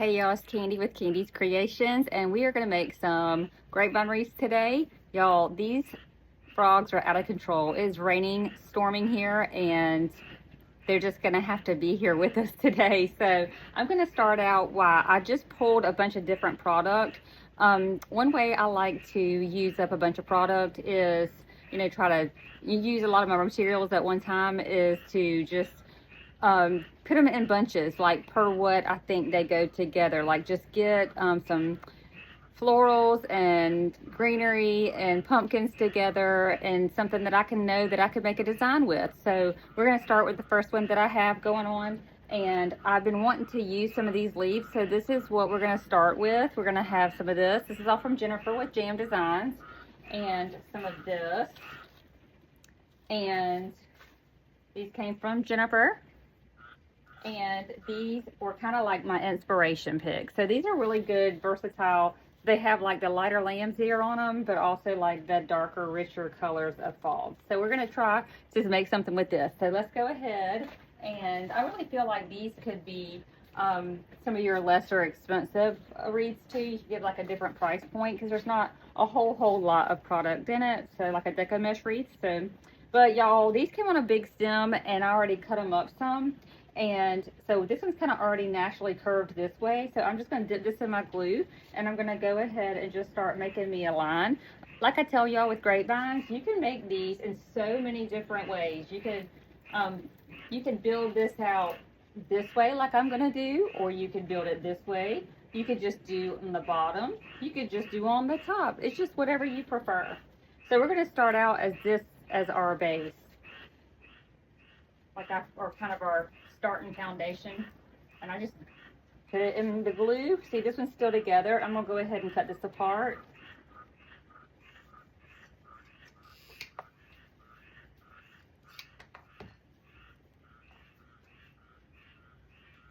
Hey y'all, it's Candy with Kandis Kreations, and we are going to make some grapevine wreaths today. Y'all, these frogs are out of control. It is raining, storming here, and they're just going to have to be here with us today. So I'm going to start out why I just pulled a bunch of different product. One way I like to use up a bunch of product is, try to use a lot of my materials at one time is to just put them in bunches, like per what I think they go together. Like just get some florals and greenery and pumpkins together and something that I can know that I could make a design with. So we're going to start with the first one that I have going on. And I've been wanting to use some of these leaves. So this is what we're going to start with. We're going to have some of this. This is all from Jennifer with Jam Designs. And some of this. And these came from Jennifer. And these were kind of like my inspiration picks. So these are really good, versatile. They have like the lighter lamb's ear on them, but also like the darker, richer colors of fall. So we're going to try to make something with this. So let's go ahead. And I really feel like these could be some of your lesser expensive wreaths too. You can get like a different price point because there's not a whole lot of product in it. So like a deco mesh wreath. So, but y'all, these came on a big stem and I already cut them up some. And so this one's kind of already naturally curved this way. So I'm just going to dip this in my glue and I'm going to go ahead and just start making me a line. Like I tell y'all with grapevines, you can make these in so many different ways. You can build this out this way like I'm going to do, or you can build it this way. You could just do on the bottom. You could just do on the top. It's just whatever you prefer. So we're going to start out as this as our base. Like or kind of our starting foundation, and I just put it in the glue. See, this one's still together. I'm gonna go ahead and cut this apart.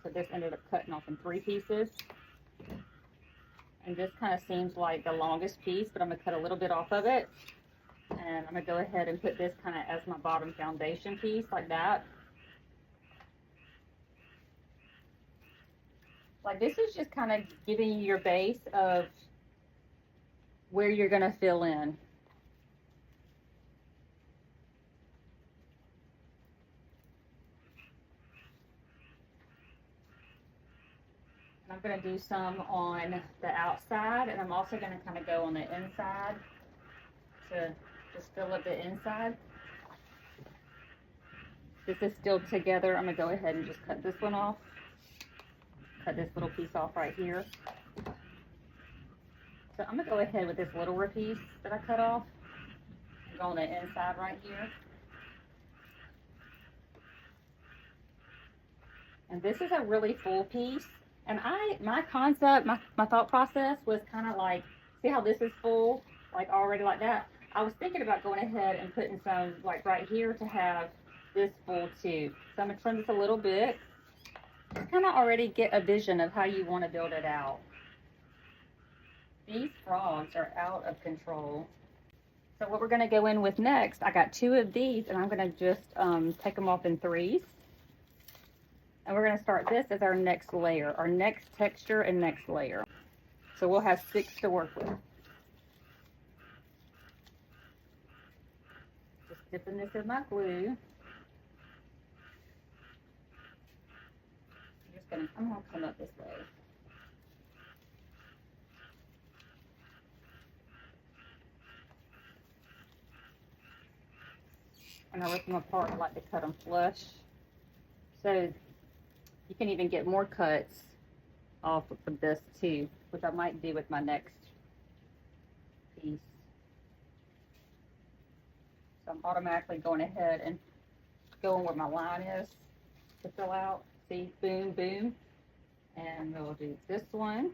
So this ended up cutting off in 3 pieces, and this kind of seems like the longest piece, but I'm gonna cut a little bit off of it, and I'm gonna go ahead and put this kind of as my bottom foundation piece like that. Like this is just kind of giving you your base of where you're going to fill in. And I'm going to do some on the outside, and I'm also going to kind of go on the inside to just fill up the inside. This is still together. I'm going to go ahead and just cut this one off. Cut this little piece off right here. So I'm going to go ahead with this littler piece that I cut off and go on the inside right here. And this is a really full piece. And my concept, my thought process was kind of like, see how this is full, like already like that? I was thinking about going ahead and putting some like right here to have this full too. So I'm going to trim this a little bit. Just kind of already get a vision of how you want to build it out. These frogs are out of control. So what we're going to go in with next, I got 2 of these, and I'm going to just take them off in 3s. And we're going to start this as our next layer, our next texture and next layer. So we'll have 6 to work with. Just dipping this in my glue. I'm going to come up this way. And I rip them apart. I like to cut them flush. So you can even get more cuts off of this too, which I might do with my next piece. So I'm automatically going ahead and going where my line is to fill out. See, boom, boom. And we'll do this one.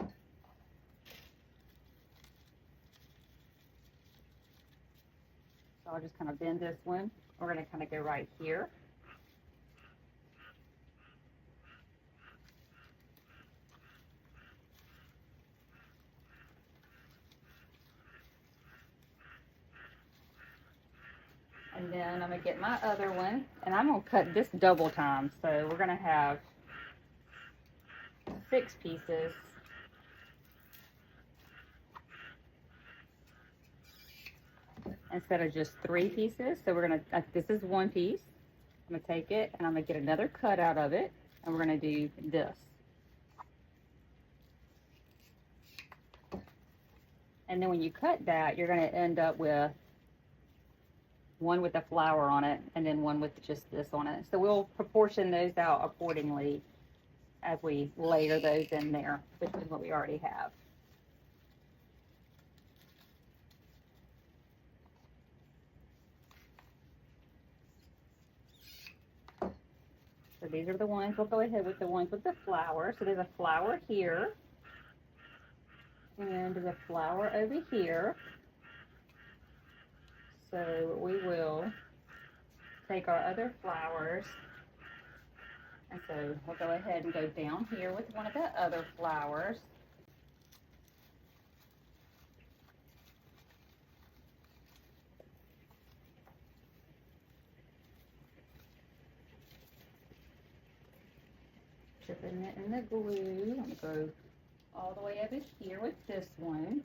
So I'll just kind of bend this one. We're going to kind of go right here. And then I'm going to get my other one, and I'm going to cut this double time. So we're going to have 6 pieces. Instead of just 3 pieces. So we're gonna, this is 1 piece. I'm gonna take it and I'm gonna get another cut out of it, and we're gonna do this. And then when you cut that, you're gonna end up with one with a flower on it, and then one with just this on it. So we'll proportion those out accordingly as we layer those in there between what we already have. So these are the ones, we'll go ahead with the ones with the flower. So there's a flower here, and there's a flower over here. So we will take our other flowers, and so we'll go ahead and go down here with one of the other flowers. Dripping it in the glue. I'm going to go all the way over here with this one.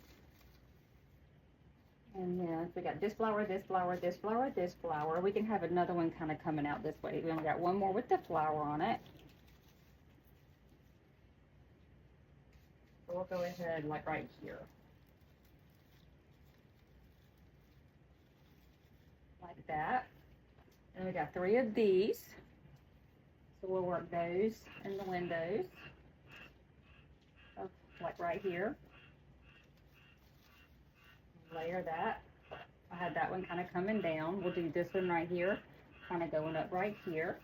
And then we got this flower, this flower, this flower, this flower. We can have another one kind of coming out this way. We only got one more with the flower on it. So we'll go ahead like right here. Like that. And we got 3 of these. So we'll work those in the windows. Like right here. Layer that. I had that one kind of coming down. We'll do this one right here, kind of going up right here.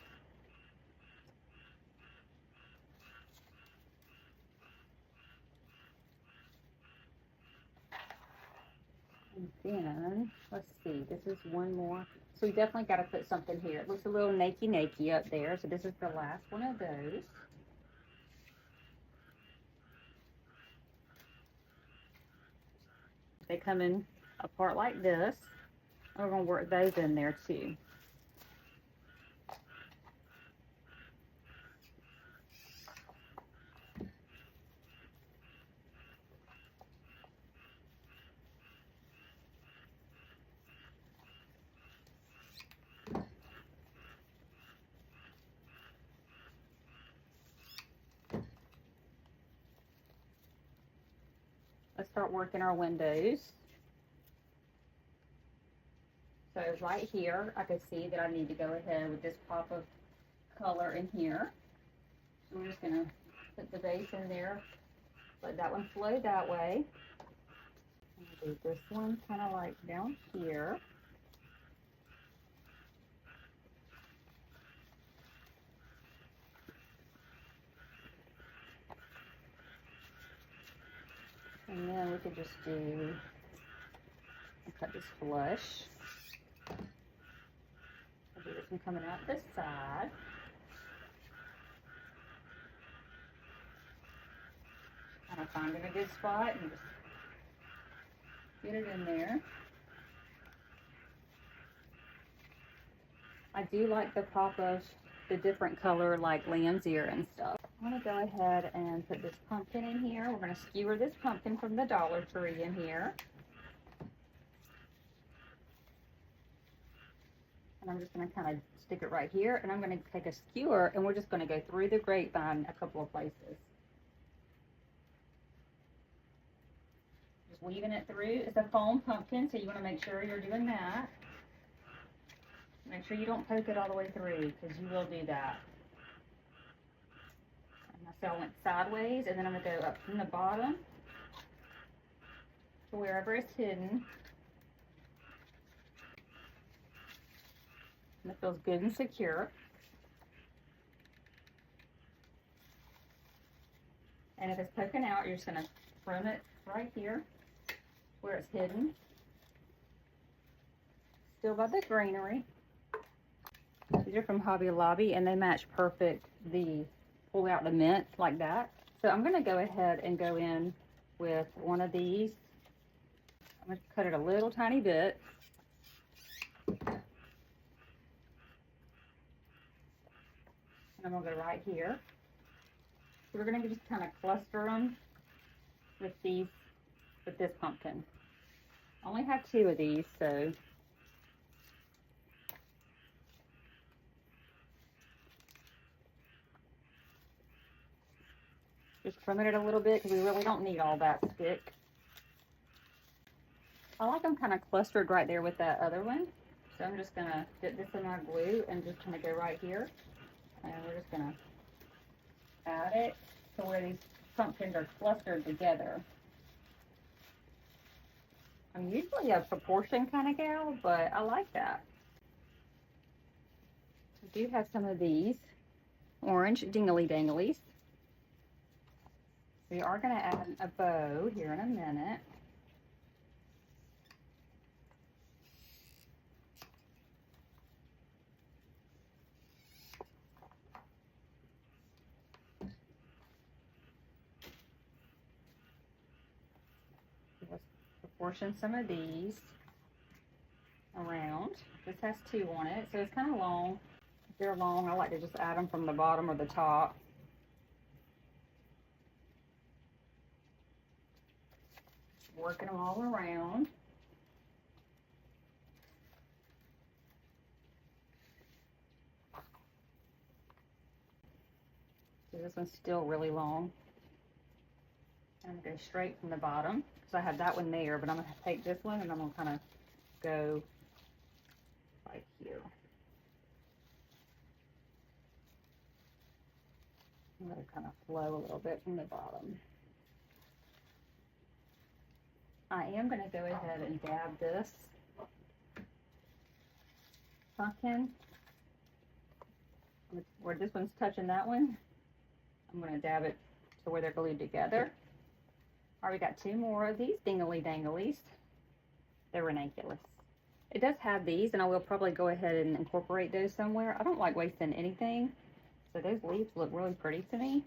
And then, let's see, this is one more. So we definitely got to put something here. It looks a little nakey up there. So this is the last one of those. They come in apart like this. And we're going to work those in there too. Let's start working our windows. So right here, I can see that I need to go ahead with this pop of color in here. So we're just going to put the base in there, let that one flow that way. And do this one kind of like down here. And then we could just do, cut this flush. I'll do this one coming out this side. Kind of finding a good spot and just get it in there. I do like the pop of the different color like lamb's ear and stuff. I'm going to go ahead and put this pumpkin in here. We're going to skewer this pumpkin from the Dollar Tree in here. And I'm just going to kind of stick it right here. And I'm going to take a skewer and we're just going to go through the grapevine a couple of places. Just weaving it through. It's a foam pumpkin, so you want to make sure you're doing that. Make sure you don't poke it all the way through, because you will do that. So I went sideways, and then I'm going to go up from the bottom to wherever it's hidden. And it feels good and secure. And if it's poking out, you're just going to trim it right here where it's hidden. Still by the greenery. These are from Hobby Lobby, and they match perfect the pull out the mint like that. So I'm going to go ahead and go in with one of these. I'm going to cut it a little tiny bit. And I'm going to go right here. So we're gonna just kind of cluster them with these, with this pumpkin. I only have 2 of these, so just trim it a little bit because we really don't need all that stick. I like them kind of clustered right there with that other one. So I'm just gonna dip this in our glue and just kind of go right here. And we're just gonna add it to where these pumpkins are clustered together. I'm usually a proportion kind of gal, but I like that. We do have some of these orange dingly danglies. We are going to add a bow here in a minute. Let's proportion some of these around. This has 2 on it, so it's kind of long. If they're long, I like to just add them from the bottom or the top. Working them all around. So this one's still really long. I'm going to go straight from the bottom because I have that one there, but I'm going to take this one and I'm going to kind of go right here. I'm going to kind of flow a little bit from the bottom. I am going to go ahead and dab this pumpkin where this one's touching that one. I'm going to dab it to where they're glued together. All right, we got 2 more of these dingly danglies. They're ranunculus. It does have these, and I will probably go ahead and incorporate those somewhere. I don't like wasting anything, so those leaves look really pretty to me.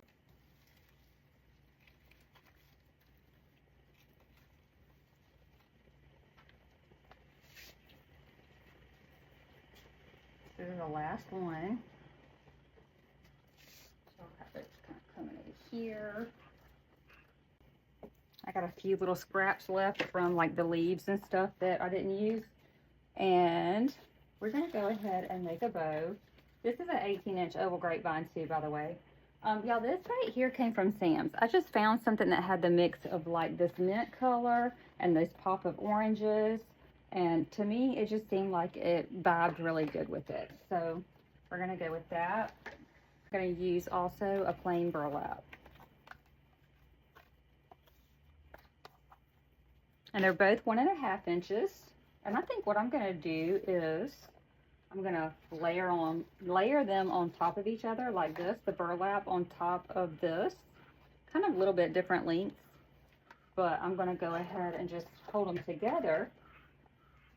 This is the last one. So I'll have it kind of coming in here. I got a few little scraps left from like the leaves and stuff that I didn't use. And we're going to go ahead and make a bow. This is an 18-inch oval grapevine too, by the way. Y'all, this right here came from Sam's. I just found something that had the mix of like this mint color and this pop of oranges. And to me, it just seemed like it vibed really good with it. So we're going to go with that. I'm going to use also a plain burlap. And they're both 1.5 inches. And I think what I'm going to do is I'm going to layer them on top of each other like this, the burlap on top of this, kind of a little bit different lengths. But I'm going to go ahead and just hold them together.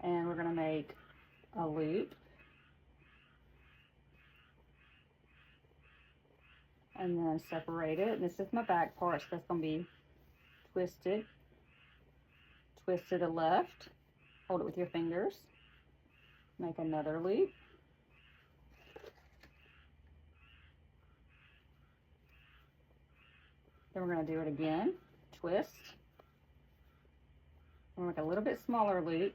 And we're going to make a loop. And then separate it. And this is my back part, so that's going to be twisted. Twist to the left, hold it with your fingers, make another loop, then we're going to do it again, twist, and make a little bit smaller loop,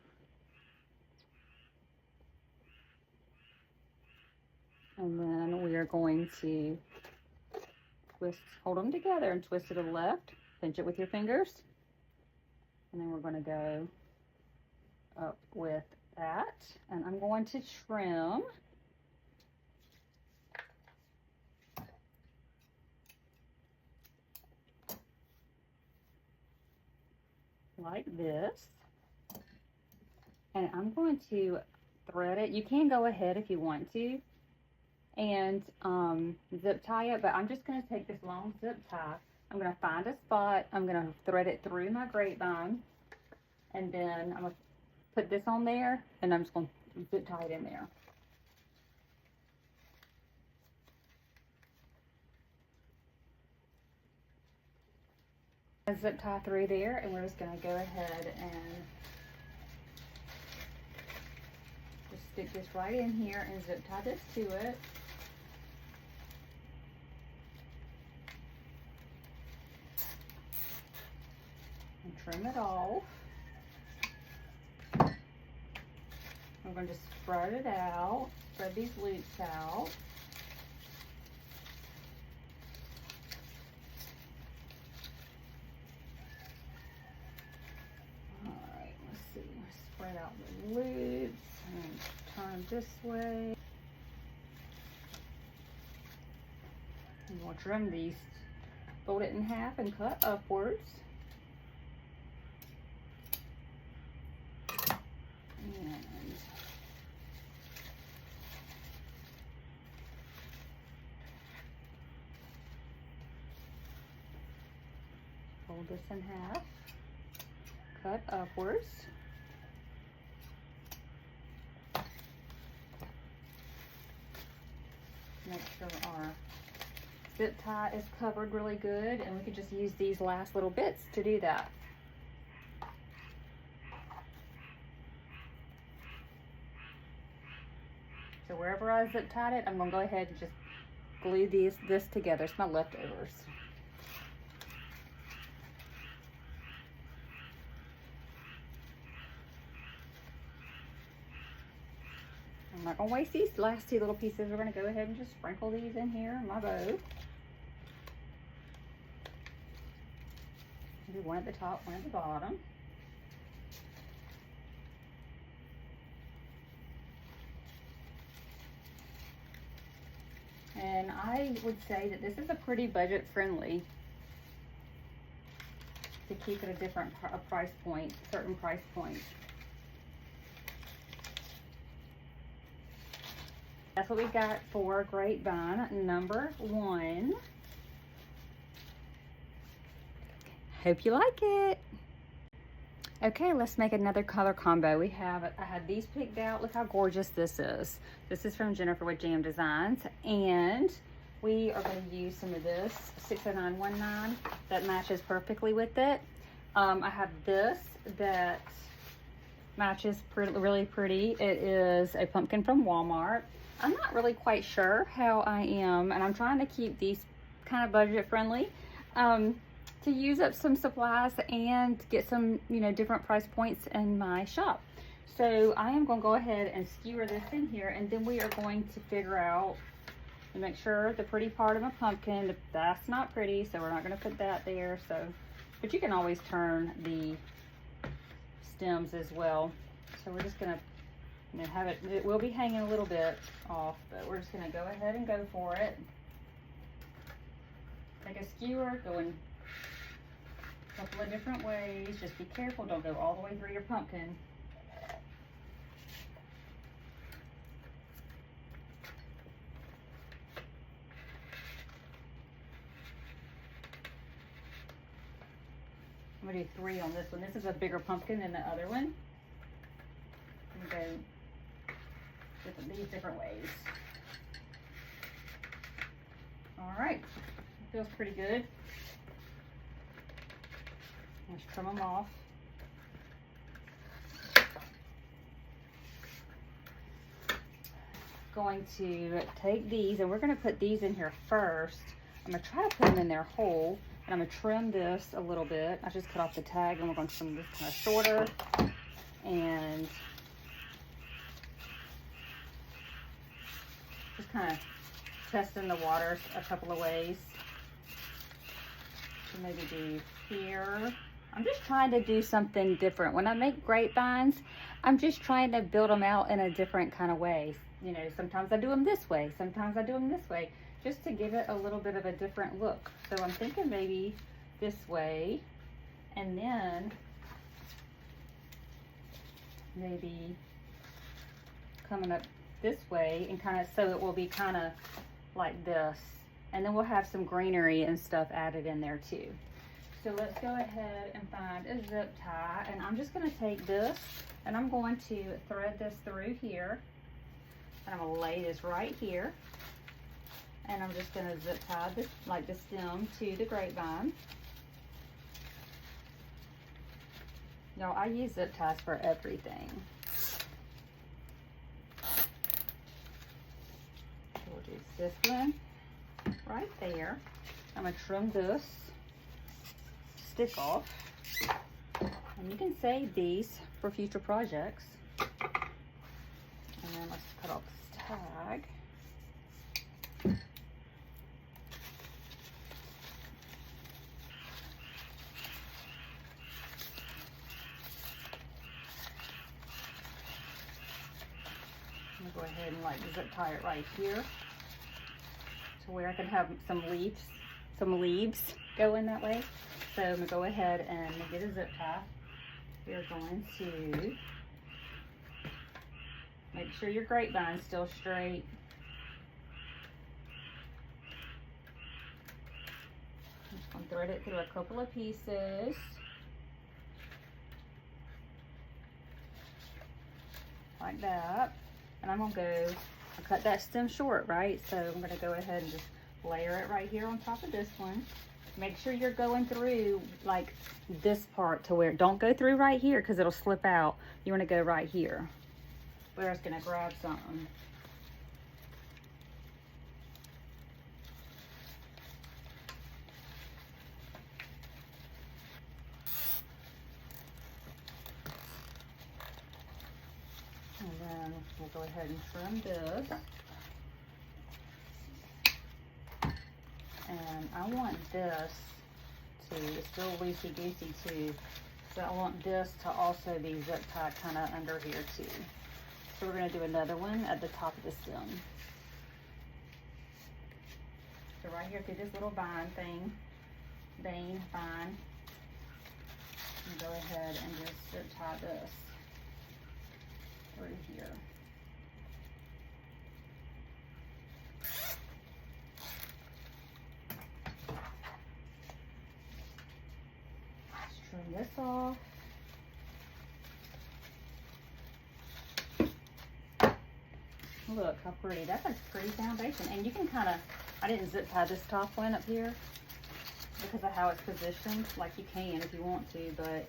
and then we are going to twist, hold them together and twist to the left, pinch it with your fingers. And then we're going to go up with that. And I'm going to trim. Like this. And I'm going to thread it. You can go ahead if you want to and zip tie it, but I'm just going to take this long zip tie. I'm going to find a spot, I'm going to thread it through my grapevine, and then I'm going to put this on there, and I'm just going to zip tie it in there. I zip tie through there, and we're just going to go ahead and just stick this right in here and zip tie this to it. trim it off. I'm going to just spread it out, spread these loops out. Alright, let's see. Spread out the loops and turn this way. And we'll trim these, fold it in half and cut upwards. And fold this in half, cut upwards. Make sure our zip tie is covered really good, and we can just use these last little bits to do that. So wherever I zip tied it, I'm going to go ahead and just glue this together. It's my leftovers. I'm not going to waste these last two little pieces. We're going to go ahead and just sprinkle these in here in my bow. Do one at the top, one at the bottom. And I would say that this is a pretty budget friendly to keep at a different price point, certain price points. That's what we got for grapevine number 1. Hope you like it. Okay, let's make another color combo. I had these picked out. Look how gorgeous this is. This is from Jennifer with Jam Designs, and we are going to use some of this 60919 that matches perfectly with it. I have this that matches really pretty. It is a pumpkin from Walmart. I'm not really quite sure how I am, and I'm trying to keep these kind of budget friendly. To use up some supplies and get some, different price points in my shop. So I am going to go ahead and skewer this in here, and then we are going to figure out and make sure the pretty part of my pumpkin, that's not pretty, so we're not going to put that there. But you can always turn the stems as well. So we're just going to have it will be hanging a little bit off, but we're just going to go ahead and go for it. Take a skewer, go in a couple of different ways. Just be careful, don't go all the way through your pumpkin. I'm going to do 3 on this one. This is a bigger pumpkin than the other one. I'm going to go these different ways. All right, feels pretty good. Let's trim them off. Going to take these, and we're going to put these in here first. I'm going to try to put them in there whole, and I'm going to trim this a little bit. I just cut off the tag, and we're going to trim this kind of shorter, and just kind of testing the waters a couple of ways. So maybe do here. I'm just trying to do something different. When I make grapevines, I'm just trying to build them out in a different kind of way. Sometimes I do them this way, sometimes I do them this way, just to give it a little bit of a different look. So I'm thinking maybe this way, and then maybe coming up this way, and kind of, so it will be kind of like this. And then we'll have some greenery and stuff added in there too. So let's go ahead and find a zip tie, and I'm just going to take this and I'm going to thread this through here, and I'm going to lay this right here, and I'm just going to zip tie this, like the stem, to the grapevine. Y'all, I use zip ties for everything. We'll do this one right there. I'm going to trim this stick off. And you can save these for future projects. And then let's cut off this tag. I'm gonna go ahead and like zip tie it right here to where I can have some leaves go in that way. So I'm gonna go ahead and get a zip tie. You're going to make sure your grapevine's still straight. I'm just gonna thread it through a couple of pieces. Like that. And I'm gonna go, I cut that stem short, right? So I'm gonna go ahead and just layer it right here on top of this one. Make sure you're going through like this part to where, don't go through right here because it'll slip out. You wanna go right here where it's gonna grab something. And then we'll go ahead and trim this. And I want this to, it's still loosey-goosey too, so I want this to also be zip tied kind of under here too. So we're going to do another one at the top of the stem. So right here through this little vine thing, vine, and go ahead and just zip tie this through here. Trim this off. Look how pretty. That's a pretty foundation. And you can kind of, I didn't zip tie this top one up here because of how it's positioned. Like you can if you want to, but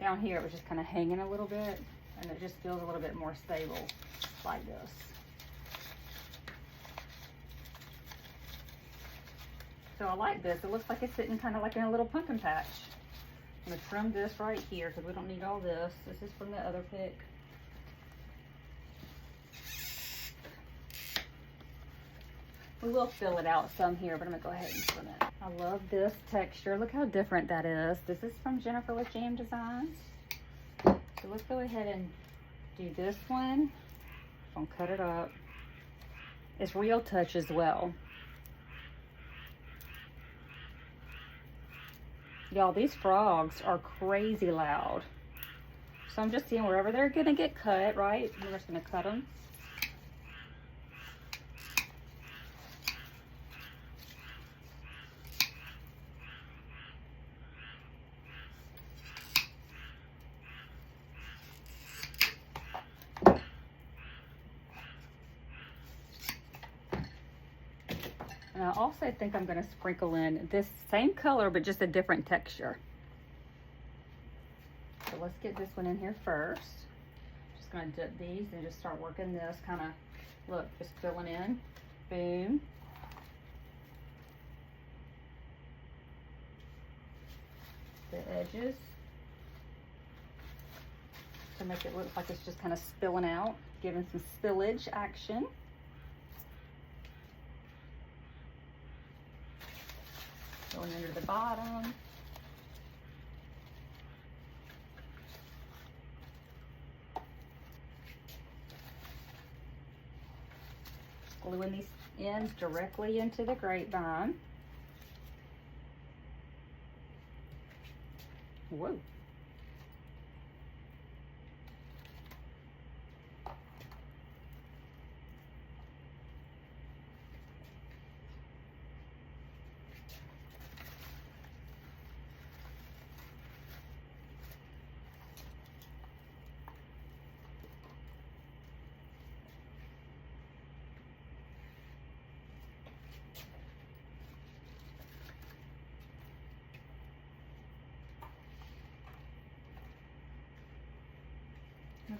down here it was just kind of hanging a little bit and it just feels a little bit more stable like this. So I like this. It looks like it's sitting kind of like in a little pumpkin patch. I'm gonna trim this right here because we don't need all this. This is from the other pick. We will fill it out some here, but I'm gonna go ahead and trim it. I love this texture. Look how different that is. This is from Jennifer with Jam Designs. So let's go ahead and do this one. I'm gonna cut it up. It's Real Touch as well. Y'all, these frogs are crazy loud. So I'm just seeing wherever they're gonna get cut, right? I'm just gonna cut them. And I also think I'm gonna sprinkle in this same color, but just a different texture. So let's get this one in here first. Just gonna dip these and just start working this kind of, look, just filling in, boom. The edges to make it look like it's just kind of spilling out, giving some spillage action. Going under the bottom. Gluing these ends directly into the grapevine. Whoa.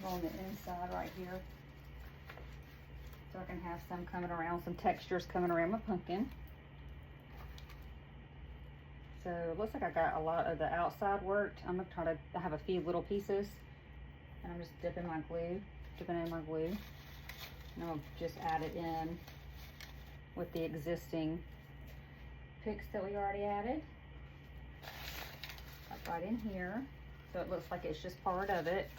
On the inside right here, so I can have some coming around, some textures coming around my pumpkin. So it looks like I got a lot of the outside worked. I'm gonna try to, I have a few little pieces, and I'm just dipping in my glue. And I'll just add it in with the existing picks that we already added. Like right in here. So it looks like it's just part of it.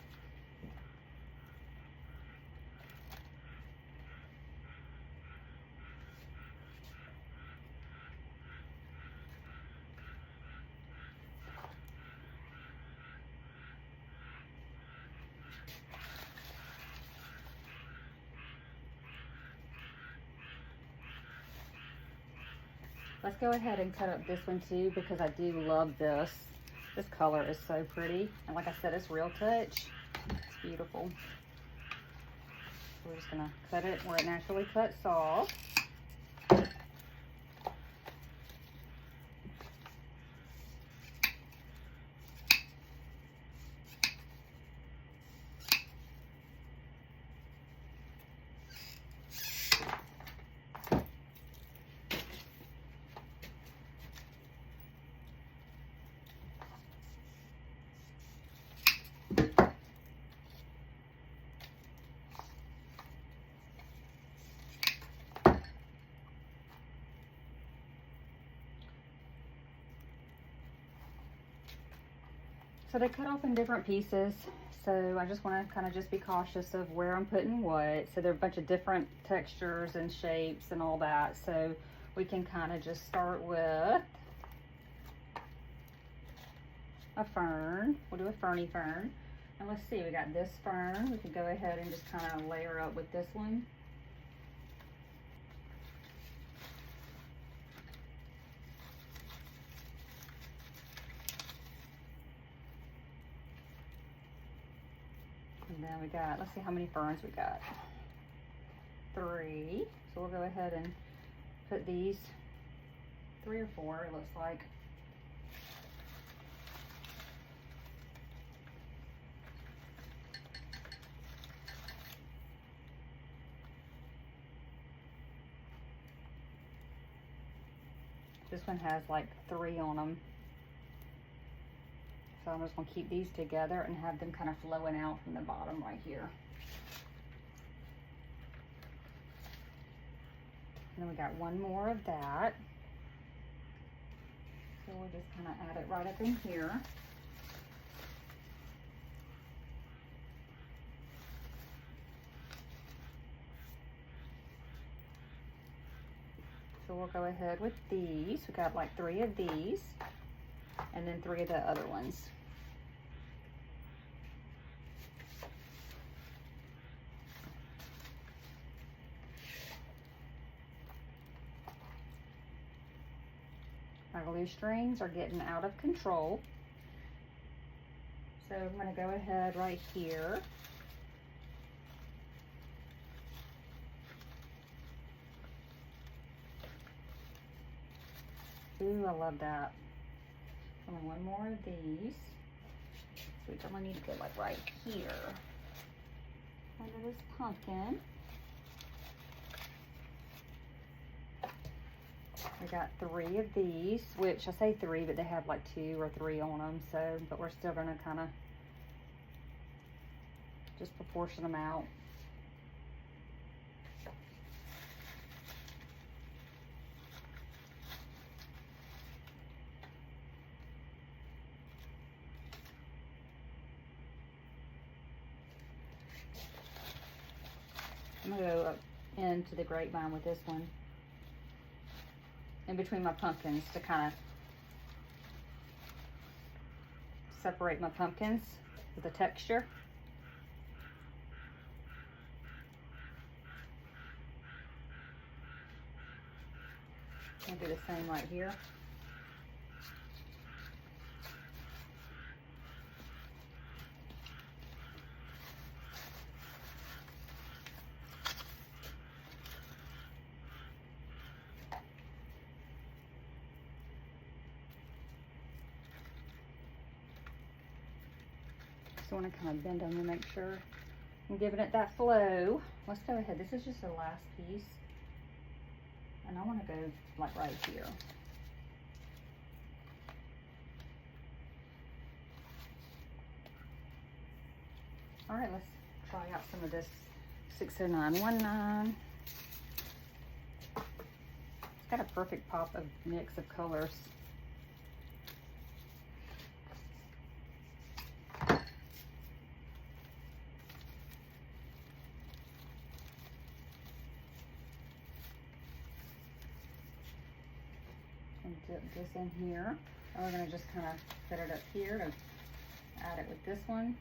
Let's go ahead and cut up this one too, because I do love this. This color is so pretty. And like I said, it's Real Touch. It's beautiful. So we're just gonna cut it where it naturally cuts off. So they cut off in different pieces. So I just want to kind of just be cautious of where I'm putting what. So there are a bunch of different textures and shapes and all that. So we can kind of just start with a fern. We'll do a ferny fern. And let's see, we got this fern. We can go ahead and just kind of layer up with this one. And then we got, let's see how many ferns we got. 3. So we'll go ahead and put these 3 or 4, it looks like. This one has like 3 on them. So I'm just going to keep these together and have them kind of flowing out from the bottom right here. And then we got one more of that. So we'll just kind of add it right up in here. So we'll go ahead with these. We got like 3 of these, and then 3 of the other ones. My glue strings are getting out of control. So I'm going to go ahead right here. Ooh, I love that. Only one more of these. So we only need to go like right here under this pumpkin. We got 3 of these, which I say 3, but they have like 2 or 3 on them. So, but we're still gonna kind of just proportion them out. I'm gonna go up into the grapevine with this one, in between my pumpkins, to kind of separate my pumpkins with the texture. I'll do the same right here. I want to kind of bend them to make sure I'm giving it that flow. Let's go ahead. This is just the last piece, and I want to go like right here. All right, let's try out some of this 60919. It's got a perfect pop of mix of colors. And dip this in here. And we're gonna just kind of set it up here to add it with this one.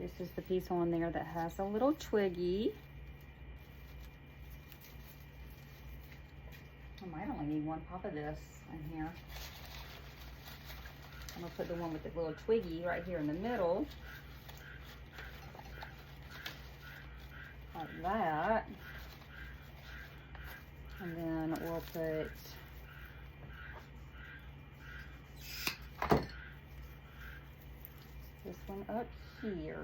This is the piece on there that has a little twiggy. I might only need one pop of this in here. I'm gonna put the one with the little twiggy right here in the middle. Like that. And then we'll put this one up here.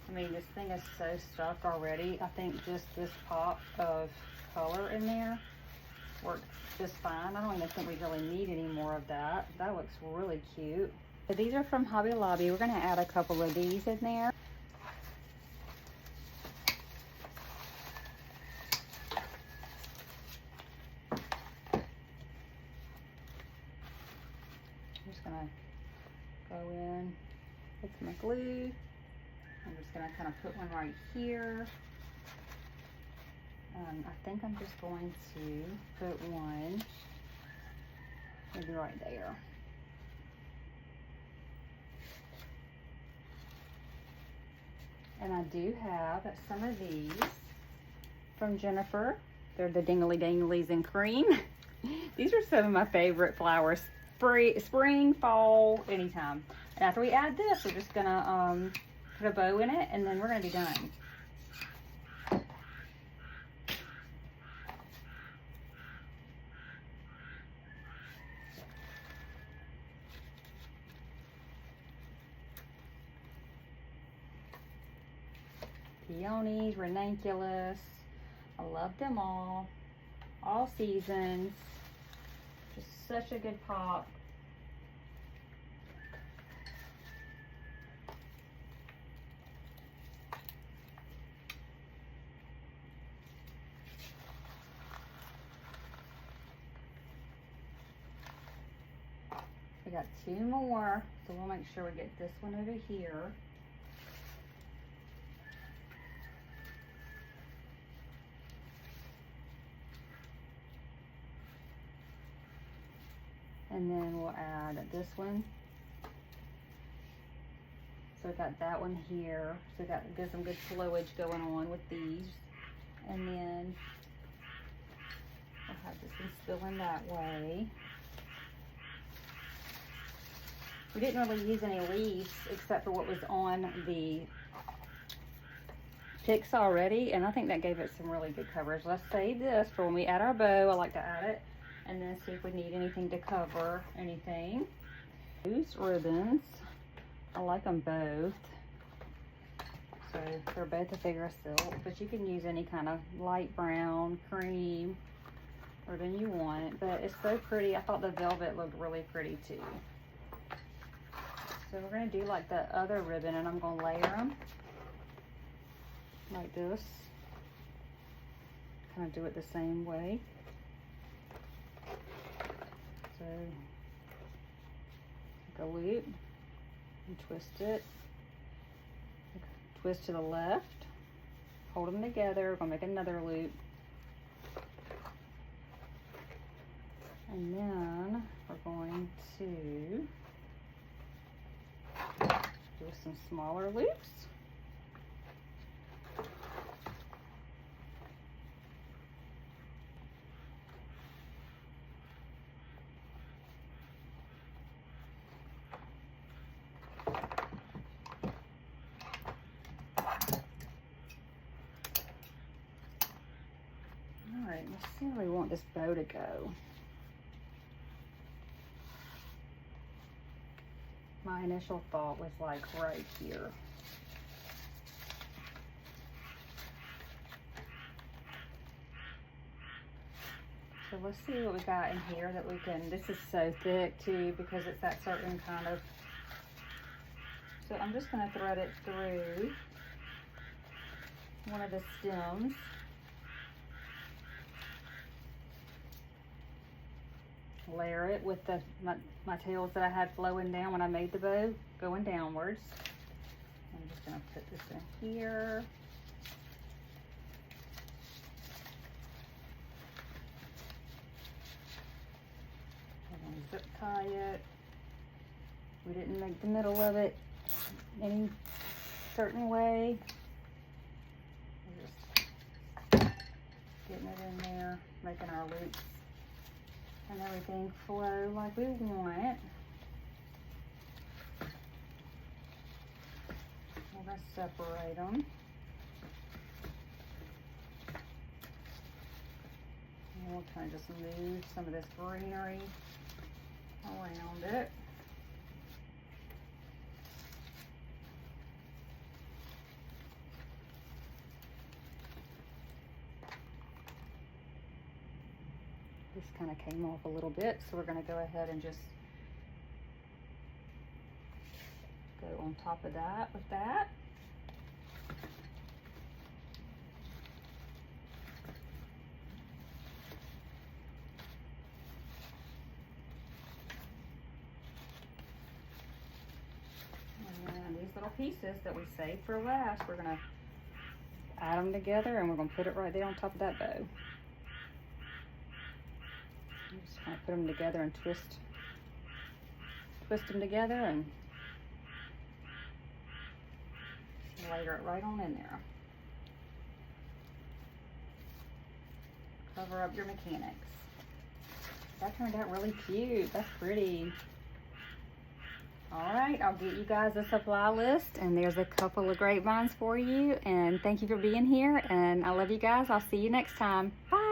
I mean, this thing is so stuck already. I think just this pop of color in there works just fine. I don't even think we really need any more of that. That looks really cute. So these are from Hobby Lobby. We're gonna add a couple of these in there. I'm just gonna go in with my glue. I'm just gonna kind of put one right here. I think I'm just going to put one maybe right there. And I do have some of these from Jennifer. They're the Dingly Danglies in cream. These are some of my favorite flowers. Spring, fall, anytime. And after we add this, we're just gonna put a bow in it, and then we're gonna be done. Peonies, ranunculus. I love them all seasons. Just such a good pop. We got two more, so we'll make sure we get this one over here. And then we'll add this one. So we got that one here. So we got some good foliage going on with these. And then we'll have this one spilling that way. We didn't really use any leaves except for what was on the picks already, and I think that gave it some really good coverage. Let's save this for when we add our bow. I like to add it and then see if we need anything to cover anything. Use ribbons. I like them both. So they're both a figure of silk, but you can use any kind of light brown, cream ribbon you want. But it's so pretty. I thought the velvet looked really pretty too. So we're going to do like the other ribbon, and I'm going to layer them like this. Kind of do it the same way. So take a loop and twist it. Twist to the left. Hold them together. We're going to make another loop. And then we're going to do some smaller loops. All right, let's see where we want this bow to go. my initial thought was like right here. So let's see what we got in here that we can, this is so thick too because it's that certain kind of, so I'm just going to thread it through one of the stems. Layer it with my tails that I had flowing down when I made the bow, going downwards. I'm just going to put this in here. I'm going to zip tie it. We didn't make the middle of it any certain way. We're just getting it in there, making our loops and everything flow like we want. We're going to separate them. And we'll kind of just move some of this greenery around it. This kind of came off a little bit, so we're going to go ahead and just go on top of that with that. And then these little pieces that we saved for last, we're going to add them together and we're going to put it right there on top of that bow. Just kind of put them together and twist them together and layer it right on in there. Cover up your mechanics. That turned out really cute. That's pretty. All right, I'll get you guys a supply list, and there's a couple of grapevines for you. And thank you for being here, and I love you guys. I'll see you next time. Bye.